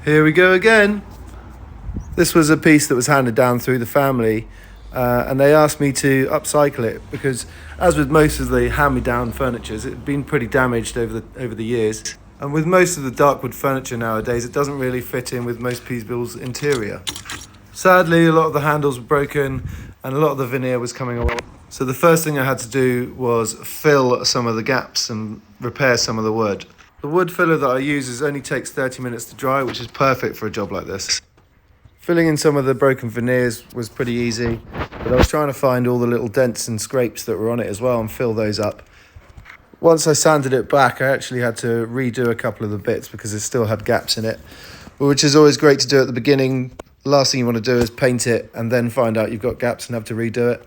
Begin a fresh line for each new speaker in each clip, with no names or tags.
Here we go again. This was a piece that was handed down through the family, and they asked me to upcycle it because, as with most of the hand-me-down furniture, it had been pretty damaged over the years. And with most of the darkwood furniture nowadays, it doesn't really fit in with most people's interior. Sadly, a lot of the handles were broken and a lot of the veneer was coming off. So the first thing I had to do was fill some of the gaps and repair some of the wood. The wood filler that I use only takes 30 minutes to dry, which is perfect for a job like this. Filling in some of the broken veneers was pretty easy, but I was trying to find all the little dents and scrapes that were on it as well and fill those up. Once I sanded it back, I actually had to redo a couple of the bits because it still had gaps in it, which is always great to do at the beginning. The last thing you want to do is paint it and then find out you've got gaps and have to redo it.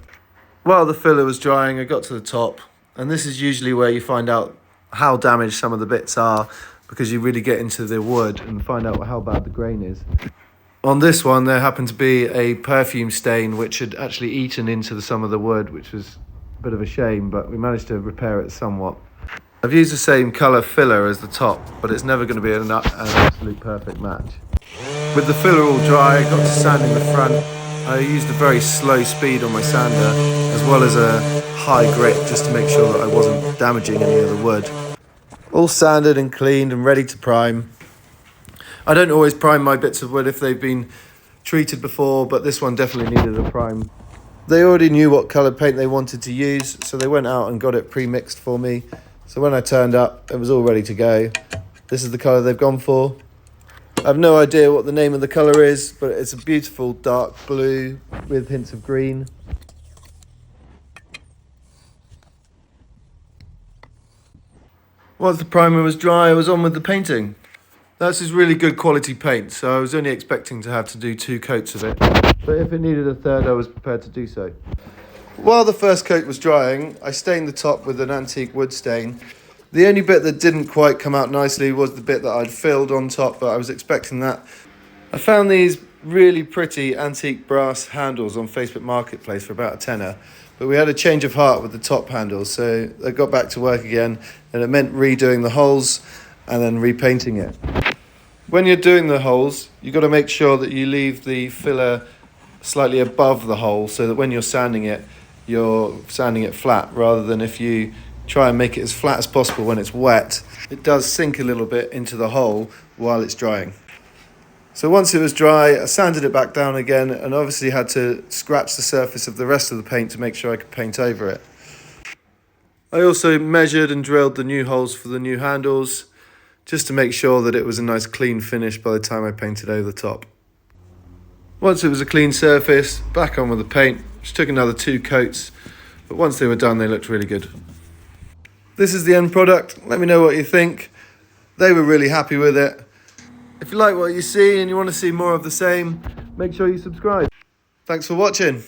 While the filler was drying, I got to the top, and this is usually where you find out how damaged some of the bits are because you really get into the wood and find out how bad the grain is. On this one, there happened to be a perfume stain which had actually eaten into some of the wood, which was a bit of a shame, but we managed to repair it somewhat. I've used the same colour filler as the top, but it's never going to be an absolute perfect match. With the filler all dry, I got to sanding the front. I used a very slow speed on my sander, as well as a high grit, just to make sure that I wasn't damaging any of the wood. All sanded and cleaned and ready to prime. I don't always prime my bits of wood if they've been treated before, but this one definitely needed a prime. They already knew what colour paint they wanted to use, so they went out and got it pre-mixed for me. So when I turned up, it was all ready to go. This is the colour they've gone for. I have no idea what the name of the colour is, but it's a beautiful dark blue with hints of green. Once the primer was dry, I was on with the painting. This is really good quality paint, so I was only expecting to have to do 2 coats of it. But if it needed a third, I was prepared to do so. While the first coat was drying, I stained the top with an antique wood stain. The only bit that didn't quite come out nicely was the bit that I'd filled on top, but I was expecting that. I found these really pretty antique brass handles on Facebook Marketplace for about a tenner, but we had a change of heart with the top handles, so I got back to work again, and it meant redoing the holes and then repainting it. When you're doing the holes, you've got to make sure that you leave the filler slightly above the hole so that when you're sanding it flat, rather than if you try and make it as flat as possible when it's wet, it does sink a little bit into the hole while it's drying. So once it was dry, I sanded it back down again and obviously had to scratch the surface of the rest of the paint to make sure I could paint over it. I also measured and drilled the new holes for the new handles, just to make sure that it was a nice clean finish by the time I painted over the top. Once it was a clean surface, back on with the paint, which took another 2 coats, but once they were done, they looked really good. This is the end product. Let me know what you think. They were really happy with it. If you like what you see and you want to see more of the same, make sure you subscribe. Thanks for watching.